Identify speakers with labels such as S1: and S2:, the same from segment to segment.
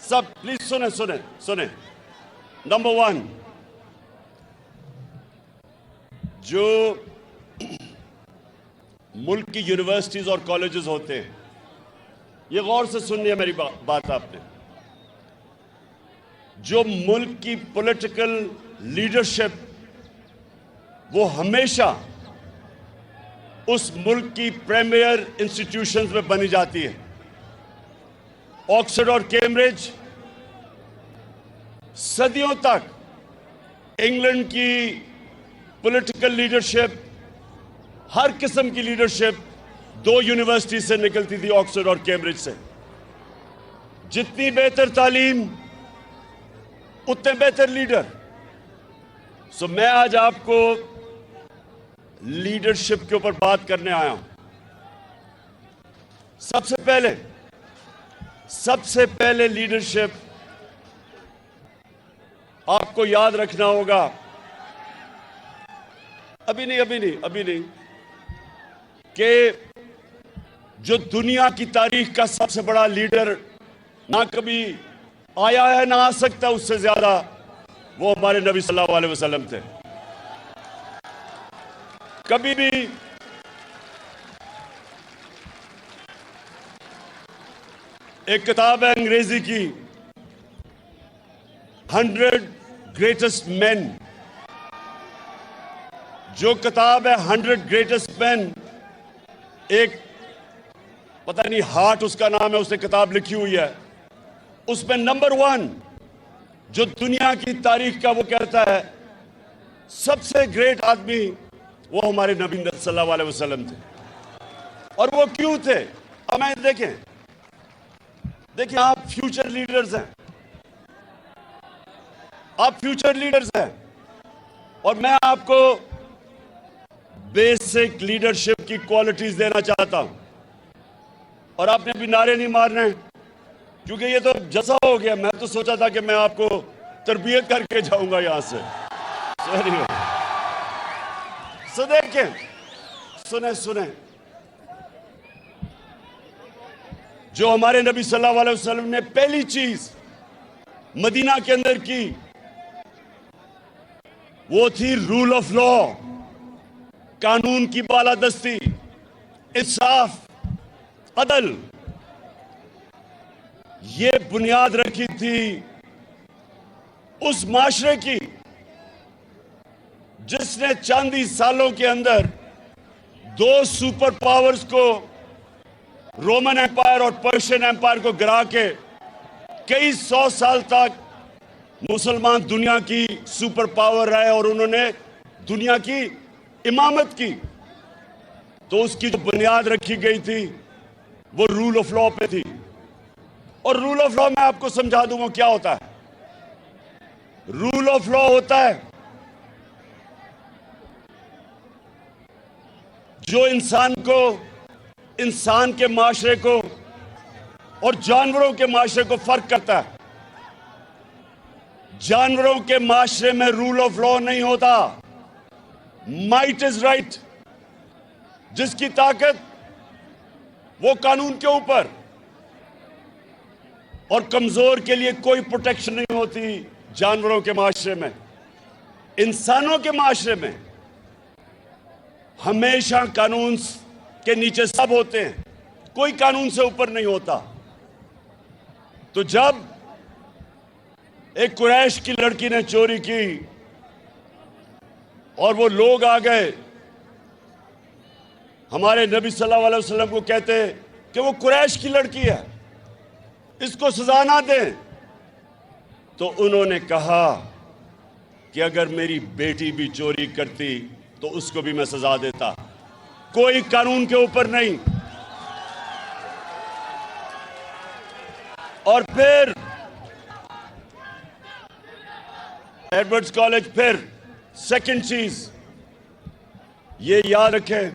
S1: सब प्लीज सुने सुने सुने। नंबर वन, जो मुल्क की यूनिवर्सिटीज और कॉलेजेस होते हैं, ये गौर से सुननी है मेरी बात आपने। जो मुल्क की पॉलिटिकल लीडरशिप वो हमेशा उस मुल्क की प्रीमियर इंस्टीट्यूशंस में बनी जाती है। ऑक्सफोर्ड और कैम्ब्रिज सदियों तक इंग्लैंड की पॉलिटिकल लीडरशिप, हर किस्म की लीडरशिप दो यूनिवर्सिटी से निकलती थी, ऑक्सफोर्ड और कैम्ब्रिज से। जितनी बेहतर तालीम उतने बेहतर लीडर। सो मैं आज आपको लीडरशिप के ऊपर बात करने आया हूं। सबसे पहले लीडरशिप आपको याद रखना होगा। अभी नहीं कि जो दुनिया की तारीख का सबसे बड़ा लीडर ना कभी आया है ना आ सकता उससे ज्यादा, वो हमारे नबी सल्लल्लाहु अलैहि वसल्लम थे। कभी भी एक किताब है अंग्रेजी की, 100 ग्रेटेस्ट मैन। जो किताब है 100 ग्रेटेस्ट मैन, एक पता नहीं हार्ट उसका नाम है, उसने किताब लिखी हुई है। उसमें नंबर 1 जो दुनिया की तारीख का वो कहता है सबसे ग्रेट आदमी वो हमारे नबी सल्लल्लाहु अलैहि वसल्लम थे। और वो क्यों थे? हमें देखिए आप फ्यूचर लीडर्स हैं, और मैं आपको बेसिक लीडरशिप की क्वालिटीज देना चाहता हूं। और आपने भी नारे नहीं मारने, क्योंकि ये तो जैसा हो गया। मैं तो सोचा था कि मैं आपको तरबियत करके जाऊंगा यहां से। सो देखें, सुने जो हमारे नबी सल्लल्लाहु अलैहि वसल्लम ने पहली चीज मदीना के अंदर की, वो थी रूल ऑफ लॉ, कानून की बालादस्ती, इंसाफ, अदल। ये बुनियाद रखी थी उस माशरे की जिसने चंद ही सालों के अंदर 2 सुपर पावर्स को, रोमन एम्पायर और पर्शियन एम्पायर को गिरा के कई 100 साल तक मुसलमान दुनिया की सुपर पावर रहे और उन्होंने दुनिया की इमामत की। तो उसकी जो बुनियाद रखी गई थी वो रूल ऑफ लॉ पे थी। और रूल ऑफ लॉ मैं आपको समझा दूंगा क्या होता है। रूल ऑफ लॉ होता है जो इंसान को, इंसान के माशरे को और जानवरों के माशरे को फर्क करता है। जानवरों के माशरे में रूल ऑफ लॉ नहीं होता। माइट इज राइट, जिसकी ताकत वो कानून के ऊपर, और कमजोर के लिए कोई प्रोटेक्शन नहीं होती। जानवरों के माशरे में, इंसानों के माशरे में हमेशा कानून के नीचे सब होते हैं, कोई कानून से ऊपर नहीं होता। तो जब एक कुरैश की लड़की ने चोरी की और वो लोग आ गए हमारे नबी सल्लल्लाहु अलैहि वसल्लम को कहते कि वो कुरैश की लड़की है, इसको सजा ना दें, तो उन्होंने कहा कि अगर मेरी बेटी भी चोरी करती तो उसको भी मैं सजा देता, कोई कानून के ऊपर नहीं। और फिर एडवर्ड्स कॉलेज, फिर सेकंड चीज ये याद रखें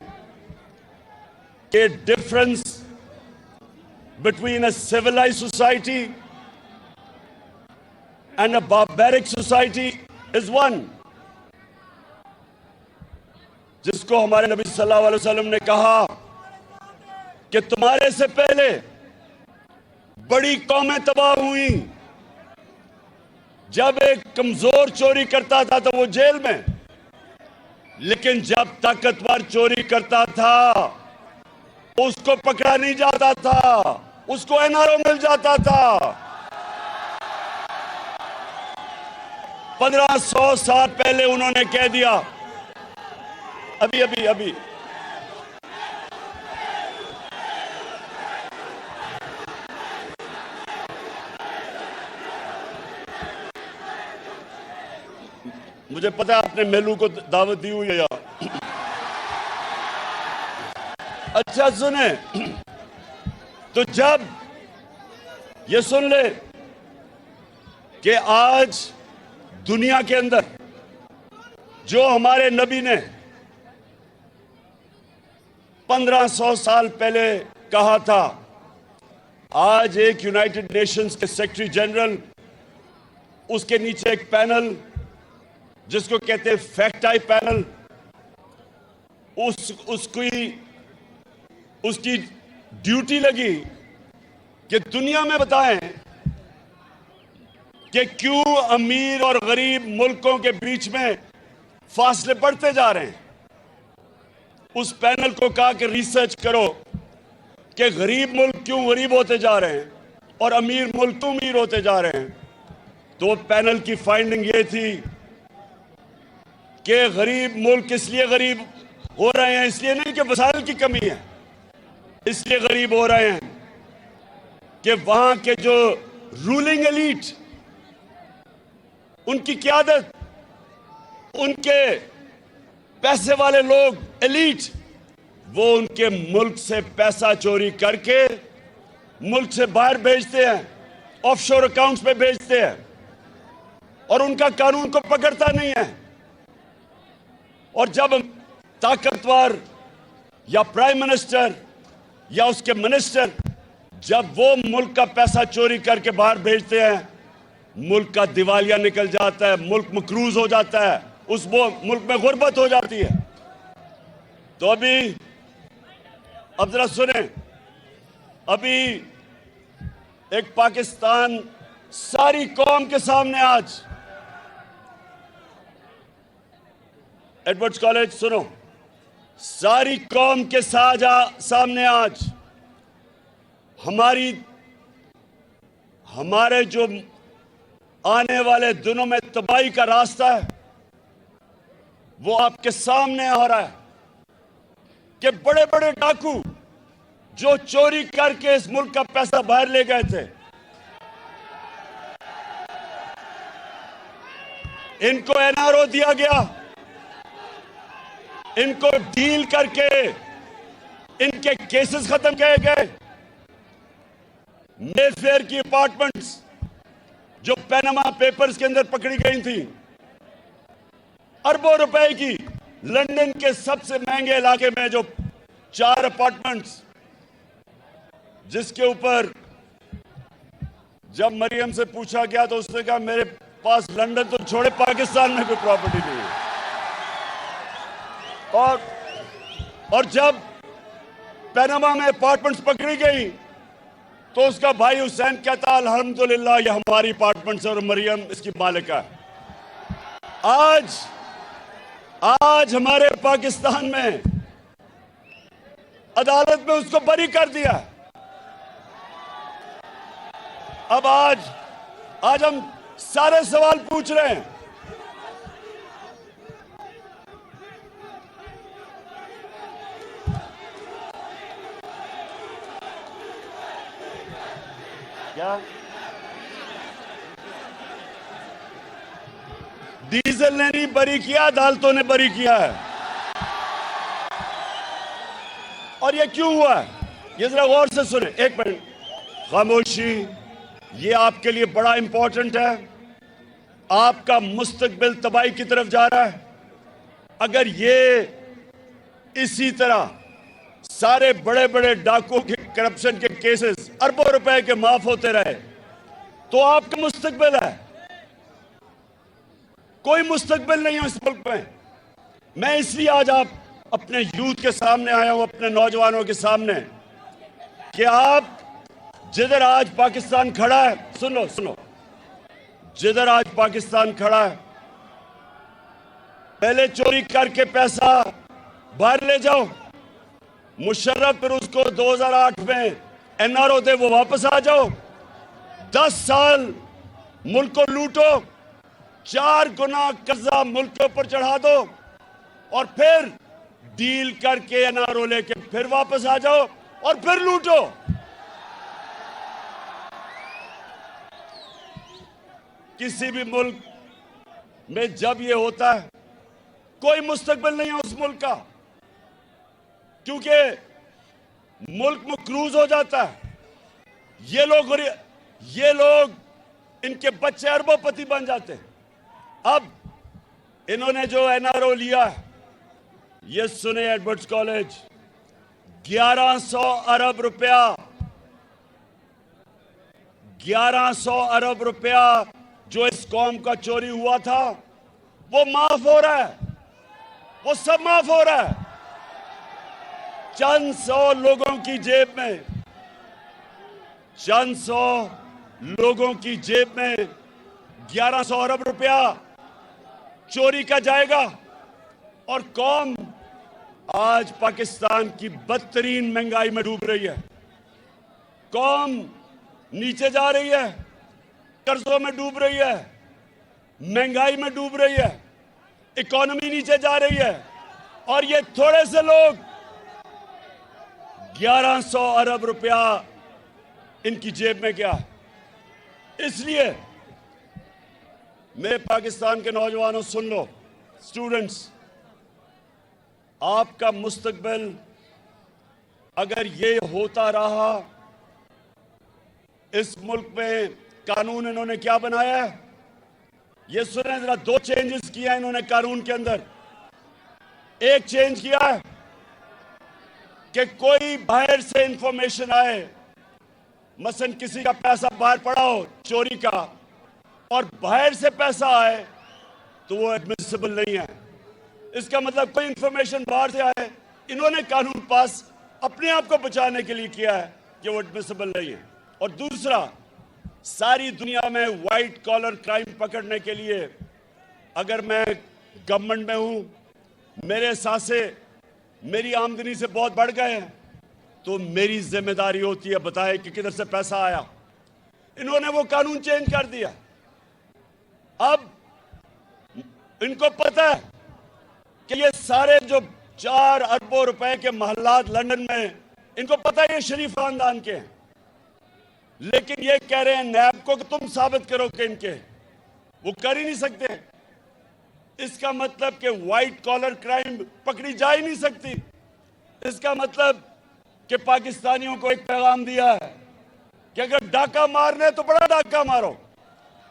S1: कि difference between a civilised society and a barbaric society is one. जिसको हमारे नबी सल्लल्लाहु अलैहि वसल्लम ने कहा कि तुम्हारे से पहले बड़ी कौमें तबाह हुई, जब एक कमजोर चोरी करता था तो वो जेल में, लेकिन जब ताकतवर चोरी करता था उसको पकड़ा नहीं जाता था, उसको एनआरओ मिल जाता था। 1500 साल पहले उन्होंने कह दिया, अभी मुझे पता है आपने मेलू को दावत दी हुई है यार। अच्छा सुने, तो जब ये सुन ले कि आज दुनिया के अंदर जो हमारे नबी ने 1500 साल पहले कहा था, आज एक यूनाइटेड नेशंस के सेक्रेटरी जनरल, उसके नीचे एक पैनल जिसको कहते हैं फैक्ट आई पैनल, उसकी ड्यूटी लगी कि दुनिया में बताएं कि क्यों अमीर और गरीब मुल्कों के बीच में फासले बढ़ते जा रहे हैं। उस पैनल को कहा कि रिसर्च करो कि गरीब मुल्क क्यों गरीब होते जा रहे हैं और अमीर मुल्क क्यों अमीर होते जा रहे हैं। तो पैनल की फाइंडिंग ये थी कि गरीब मुल्क इसलिए गरीब हो रहे हैं, इसलिए नहीं कि वसाइल की कमी है, इसलिए गरीब हो रहे हैं कि वहां के जो रूलिंग एलीट, उनकी क़यादत, उनके पैसे वाले लोग एलीट, वो उनके मुल्क से पैसा चोरी करके मुल्क से बाहर भेजते हैं, ऑफशोर अकाउंट्स में भेजते हैं और उनका कानून को पकड़ता नहीं है। और जब ताकतवर या प्राइम मिनिस्टर या उसके मिनिस्टर जब वो मुल्क का पैसा चोरी करके बाहर भेजते हैं, मुल्क का दिवालिया निकल जाता है, मुल्क मकरूज हो जाता है, उस मुल्क में गुर्बत हो जाती है। तो अब जरा सुने, अभी एक पाकिस्तान सारी कौम के सामने आज, एडवर्ड्स कॉलेज सुनो, सारी कौम के सामने आज हमारे जो आने वाले दिनों में तबाही का रास्ता है वो आपके सामने आ रहा है कि बड़े बड़े डाकू जो चोरी करके इस मुल्क का पैसा बाहर ले गए थे, इनको एनआरओ दिया गया, इनको डील करके इनके केसेस खत्म किए गए। मेफेयर की अपार्टमेंट्स जो पैनामा पेपर्स के अंदर पकड़ी गई थी, अरबों रुपए की, लंदन के सबसे महंगे इलाके में जो 4 अपार्टमेंट्स, जिसके ऊपर जब मरियम से पूछा गया तो उसने कहा मेरे पास लंदन तो छोड़े पाकिस्तान में कोई प्रॉपर्टी नहीं है। और जब पैनामा में अपार्टमेंट्स पकड़ी गई तो उसका भाई हुसैन कहता अल्हम्दुलिल्लाह ये हमारी अपार्टमेंट्स और मरियम इसकी मालिका है। आज हमारे पाकिस्तान में अदालत में उसको बरी कर दिया। अब आज हम सारे सवाल पूछ रहे हैं, क्या डीजल ने नहीं बरी किया, अदालतों ने बरी किया है। और ये क्यों हुआ है, ये जरा गौर से सुने। एक मिनट खामोशी, ये आपके लिए बड़ा इंपॉर्टेंट है। आपका मुस्तकबिल तबाही की तरफ जा रहा है। अगर ये इसी तरह सारे बड़े बड़े डाकुओं के करप्शन के केसेस अरबों रुपए के माफ होते रहे तो आपका मुस्तकबिल है, कोई मुस्तकबिल नहीं है इस मुल्क में। मैं इसलिए आज आप अपने यूथ के सामने आया हूं, अपने नौजवानों के सामने, कि आप जिधर आज पाकिस्तान खड़ा है, सुनो, जिधर आज पाकिस्तान खड़ा है, पहले चोरी करके पैसा बाहर ले जाओ, मुशर्रफ फिर उसको 2008 में एनआरओ दे, वो वापस आ जाओ, 10 साल मुल्क को लूटो, 4 गुना कर्जा मुल्क के ऊपर चढ़ा दो और फिर डील करके एनआरओ लेके फिर वापस आ जाओ और फिर लूटो। किसी भी मुल्क में जब ये होता है, कोई मुस्तकबिल नहीं है उस मुल्क का, क्योंकि मुल्क मकरूज हो जाता है। ये लोग इनके बच्चे अरबोपति बन जाते हैं। अब इन्होंने जो एनआरओ लिया है, ये सुने एडवर्ड्स कॉलेज, 1100 अरब रुपया, 1100 अरब रुपया जो इस कौम का चोरी हुआ था, वो माफ हो रहा है, वो सब माफ हो रहा है। चंद सौ लोगों की जेब में, चंद सौ लोगों की जेब में 1100 अरब रुपया चोरी का जाएगा और कौम आज पाकिस्तान की बदतरीन महंगाई में डूब रही है। कौम नीचे जा रही है, कर्जों में डूब रही है, महंगाई में डूब रही है, इकोनॉमी नीचे जा रही है और ये थोड़े से लोग 1100 अरब रुपया इनकी जेब में क्या। इसलिए मेरे पाकिस्तान के नौजवानों, सुन लो, स्टूडेंट्स, आपका मुस्तकबिल अगर ये होता रहा, इस मुल्क में कानून इन्होंने क्या बनाया है, ये सुने जरा, 2 चेंजेस किया इन्होंने कानून के अंदर। एक चेंज किया है कि कोई बाहर से इंफॉर्मेशन आए, मसलन किसी का पैसा बाहर पड़ा हो चोरी का और बाहर से पैसा आए, तो वो एडमिसिबल नहीं है। इसका मतलब कोई इंफॉर्मेशन बाहर से आए, इन्होंने कानून पास अपने आप को बचाने के लिए किया है कि वो एडमिसिबल नहीं है। और दूसरा, सारी दुनिया में व्हाइट कॉलर क्राइम पकड़ने के लिए अगर मैं गवर्नमेंट में हूं, मेरे सासे मेरी आमदनी से बहुत बढ़ गए हैं, तो मेरी जिम्मेदारी होती है बताए कि किधर से पैसा आया। इन्होंने वो कानून चेंज कर दिया। अब इनको पता है कि ये सारे जो 4 अरबों रुपए के महल्लात लंदन में, इनको पता है ये शरीफ खानदान के हैं, लेकिन ये कह रहे हैं नैब को कि तुम साबित करो कि इनके, वो कर ही नहीं सकते। इसका मतलब कि व्हाइट कॉलर क्राइम पकड़ी जा ही नहीं सकती। इसका मतलब कि पाकिस्तानियों को एक पैगाम दिया है कि अगर डाका मारना है तो बड़ा डाका मारो,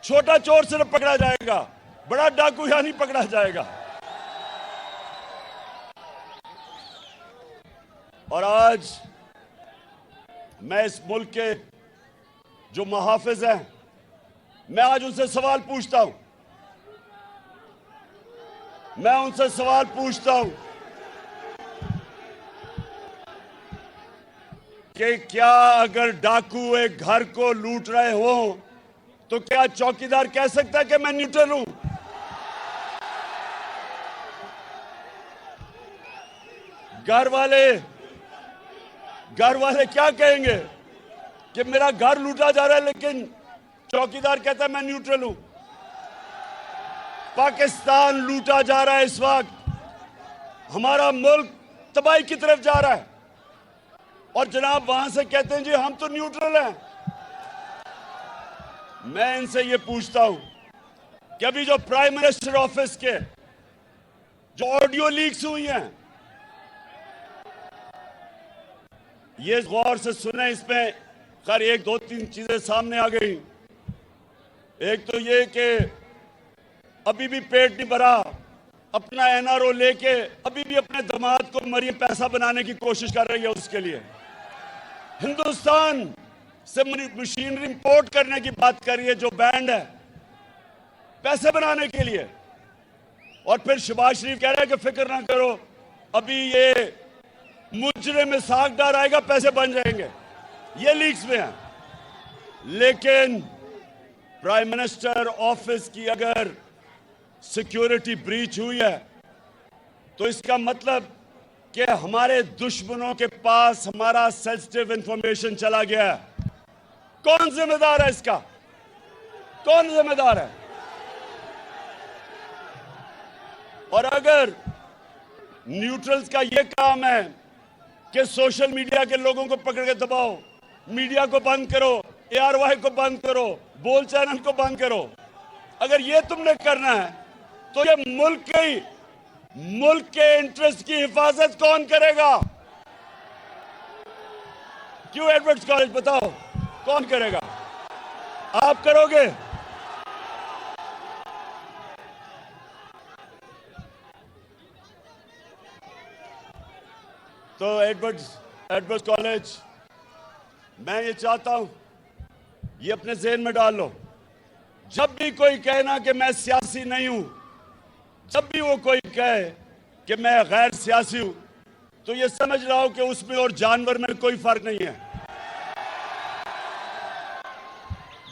S1: छोटा चोर सिर्फ पकड़ा जाएगा, बड़ा डाकू यहां नहीं पकड़ा जाएगा। और आज मैं इस मुल्क के जो मुहाफिज हैं, मैं आज उनसे सवाल पूछता हूं, मैं उनसे सवाल पूछता हूं कि क्या अगर डाकू एक घर को लूट रहे हो तो क्या चौकीदार कह सकता है कि मैं न्यूट्रल हूं? घर वाले क्या कहेंगे कि मेरा घर लूटा जा रहा है, लेकिन चौकीदार कहता है मैं न्यूट्रल हूं। पाकिस्तान लूटा जा रहा है इस वक्त, हमारा मुल्क तबाही की तरफ जा रहा है और जनाब वहां से कहते हैं जी हम तो न्यूट्रल हैं। मैं इनसे ये पूछता हूं कि अभी जो प्राइम मिनिस्टर ऑफिस के जो ऑडियो लीक्स हुई हैं, ये गौर से सुने, इसमें खैर 1 2 3 चीजें सामने आ गई। एक तो ये कि अभी भी पेट नहीं भरा, अपना एनआरओ लेके अभी भी अपने दामाद को मरियम पैसा बनाने की कोशिश कर रही है। उसके लिए हिंदुस्तान से मशीनरी इंपोर्ट करने की बात कर रही है, जो बैंड है पैसे बनाने के लिए। और फिर शहबाज शरीफ कह रहा है कि फिक्र ना करो, अभी ये मुजरिम साख डार आएगा, पैसे बन जाएंगे। ये लीक्स में है। लेकिन प्राइम मिनिस्टर ऑफिस की अगर सिक्योरिटी ब्रीच हुई है तो इसका मतलब कि हमारे दुश्मनों के पास हमारा सेंसिटिव इंफॉर्मेशन चला गया है। कौन जिम्मेदार है इसका? कौन जिम्मेदार है? और अगर न्यूट्रल्स का यह काम है कि सोशल मीडिया के लोगों को पकड़ के दबाओ, मीडिया को बंद करो, ARY को बंद करो, बोल चैनल को बंद करो, अगर ये तुमने करना है तो ये मुल्क के इंटरेस्ट की हिफाजत कौन करेगा? क्यों एडवर्ड्स कॉलेज, बताओ कौन करेगा? आप करोगे? तो एडवर्ड्स कॉलेज, मैं ये चाहता हूं, ये अपने ज़हन में डाल लो, जब भी कोई कहना कि मैं सियासी नहीं हूं, जब भी वो कोई कहे कि मैं गैर सियासी हूं, तो ये समझ रहा हूं कि उसमें और जानवर में कोई फर्क नहीं है।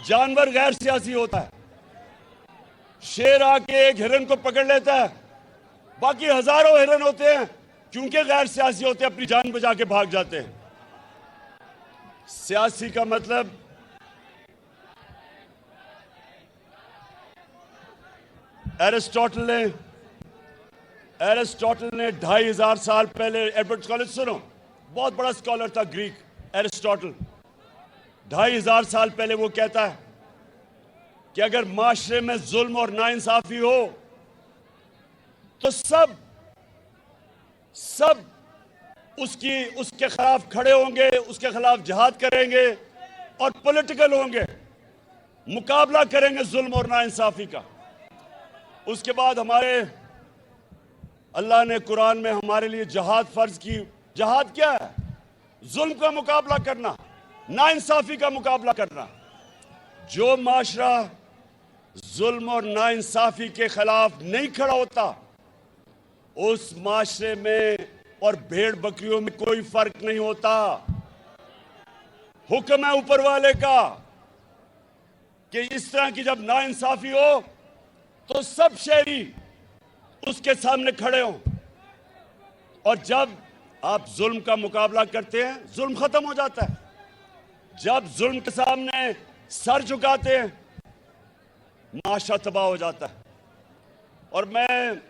S1: जानवर गैर सियासी होता है। शेर आके एक हिरन को पकड़ लेता है, बाकी हजारों हिरन होते हैं, क्योंकि गैर सियासी होते हैं, अपनी जान बचा के भाग जाते हैं। सियासी का मतलब एरिस्टोटल ने 2500 साल पहले, एडवर्ड्स कॉलेज सुनो, बहुत बड़ा स्कॉलर था ग्रीक एरिस्टोटल, 2500 साल पहले वो कहता है कि अगर माशरे में जुल्म और नाइंसाफी हो तो सब उसके खिलाफ खड़े होंगे, उसके खिलाफ जिहाद करेंगे और पॉलिटिकल होंगे, मुकाबला करेंगे जुल्म और नाइंसाफी का। उसके बाद हमारे अल्लाह ने कुरान में हमारे लिए जिहाद फर्ज की। जिहाद क्या है? जुल्म का मुकाबला करना, नाइंसाफी का मुकाबला करना। जो माशरा जुल्म और नाइंसाफी के खिलाफ नहीं खड़ा होता, उस माशरे में और भेड़ बकरियों में कोई फर्क नहीं होता। हुक्म है ऊपर वाले का कि इस तरह की जब नाइंसाफी हो तो सब शहरी उसके सामने खड़े हों, और जब आप जुल्म का मुकाबला करते हैं, जुल्म खत्म हो जाता है। जब जुल्म के सामने सर झुकाते हैं, माशरा तबाह हो जाता है। और मैं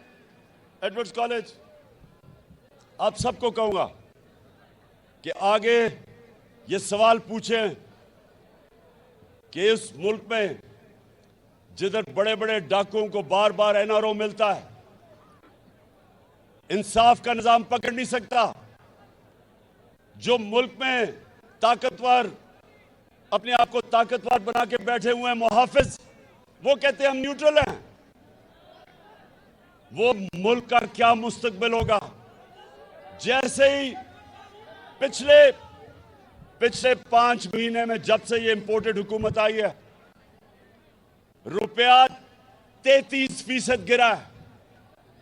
S1: एडवर्ड्स कॉलेज आप सबको कहूंगा कि आगे ये सवाल पूछें कि इस मुल्क में जिधर बड़े बड़े डाकुओं को बार बार NRO मिलता है, इंसाफ का निजाम पकड़ नहीं सकता। जो मुल्क में ताकतवर अपने आप को ताकतवर बना के बैठे हुए हैं मुहाफिज, वो कहते हैं हम न्यूट्रल हैं। वो मुल्क का क्या मुस्तकबिल होगा? जैसे ही पिछले 5 महीने में जब से ये इंपोर्टेड हुकूमत आई है, रुपया 33% गिरा है।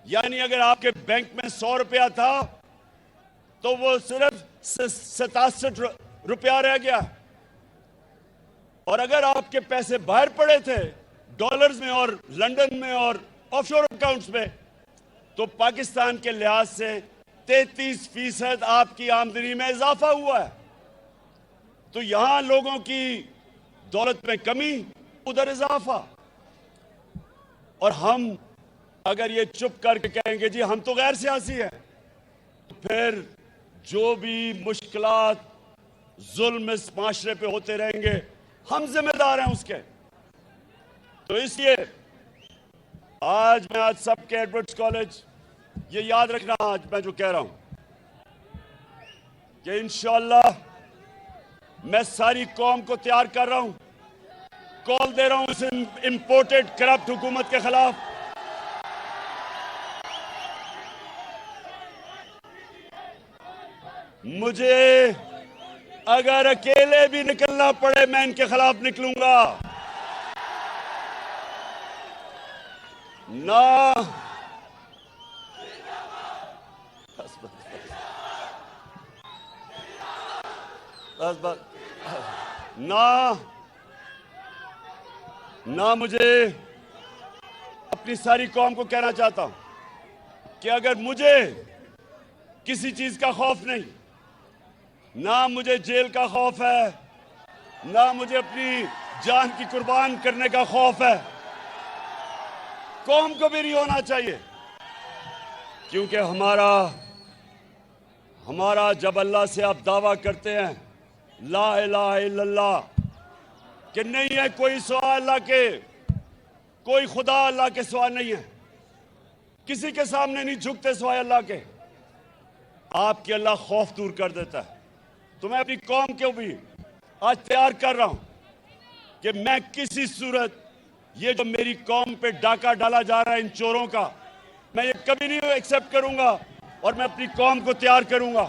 S1: यानी अगर आपके बैंक में 100 रुपया था तो वो सिर्फ 67 रुपया रह गया। और अगर आपके पैसे बाहर पड़े थे डॉलर्स में और लंदन में और ऑफशोर अकाउंट्स में, तो पाकिस्तान के लिहाज से 33% आपकी आमदनी में इजाफा हुआ है। तो यहां लोगों की दौलत में कमी, उधर इजाफा। और हम अगर ये चुप करके कहेंगे जी हम तो गैर सियासी हैं, तो फिर जो भी मुश्किलात जुल्म इस माशरे पे होते रहेंगे, हम जिम्मेदार हैं उसके। तो इसलिए आज सबके एडवर्ड्स कॉलेज ये याद रखना, आज मैं जो कह रहा हूं कि इंशाअल्लाह मैं सारी कौम को तैयार कर रहा हूं, कॉल दे रहा हूं इस इंपोर्टेड करप्ट हुकूमत के खिलाफ। मुझे अगर अकेले भी निकलना पड़े मैं इनके खिलाफ निकलूंगा। ना बस ना मुझे अपनी सारी कौम को कहना चाहता हूं कि अगर मुझे किसी चीज का खौफ नहीं, ना मुझे जेल का खौफ है, ना मुझे अपनी जान की कुर्बान करने का खौफ है, कौम को भी नहीं होना चाहिए। क्योंकि हमारा जब अल्लाह से आप दावा करते हैं ला इलाहा इल्लल्लाह कि नहीं है कोई सिवा अल्लाह के, कोई खुदा अल्लाह के सिवा नहीं है, किसी के सामने नहीं झुकते सिवाय अल्लाह के, आपके अल्लाह खौफ दूर कर देता है। तो मैं अपनी कौम को भी आज तैयार कर रहा हूं कि मैं किसी सूरत ये जो मेरी कौम पे डाका डाला जा रहा है इन चोरों का, मैं ये कभी नहीं एक्सेप्ट करूंगा और मैं अपनी कौम को तैयार करूंगा।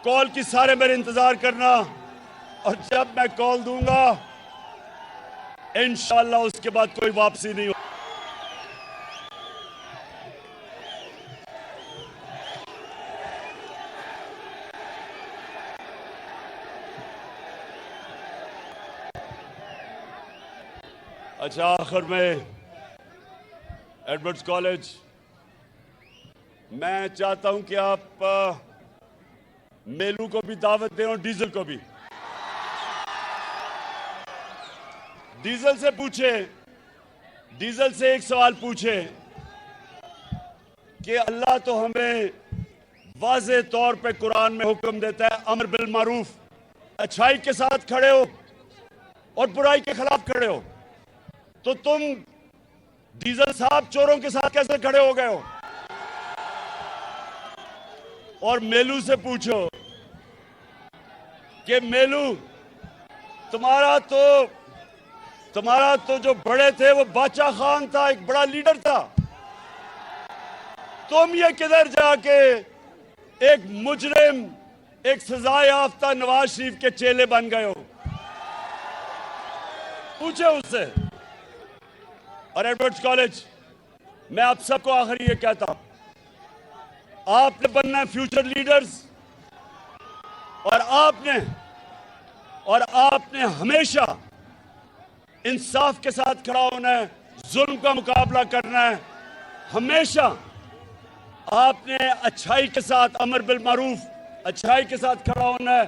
S1: कॉल की सारे मेरे इंतजार करना और जब मैं कॉल दूंगा इंशाअल्लाह उसके बाद कोई वापसी नहीं हो। अच्छा, आखिर में एडवर्ड्स कॉलेज, मैं चाहता हूं कि आप मेलू को भी दावत दें और डीजल को भी। डीजल से पूछे, डीजल से एक सवाल पूछे कि अल्लाह तो हमें वाज़े तौर पे कुरान में हुक्म देता है अमर बिल मारूफ, अच्छाई के साथ खड़े हो और बुराई के खिलाफ खड़े हो, तो तुम डीजल साहब चोरों के साथ कैसे खड़े हो गए हो? और मेलू से पूछो कि मेलू तुम्हारा तो जो बड़े थे वो बादशाह खान था, एक बड़ा लीडर था, तुम ये किधर जाके एक मुजरिम, एक सजा याफ्ता नवाज शरीफ के चेले बन गए हो? पूछे उससे। और एडवर्ड्स कॉलेज, मैं आप सबको आखिर ये कहता हूं, आपने बनना है फ्यूचर लीडर्स और आपने हमेशा इंसाफ के साथ खड़ा होना है, जुल्म का मुकाबला करना है, हमेशा आपने अच्छाई के साथ, अमर बिल मारूफ, अच्छाई के साथ खड़ा होना है,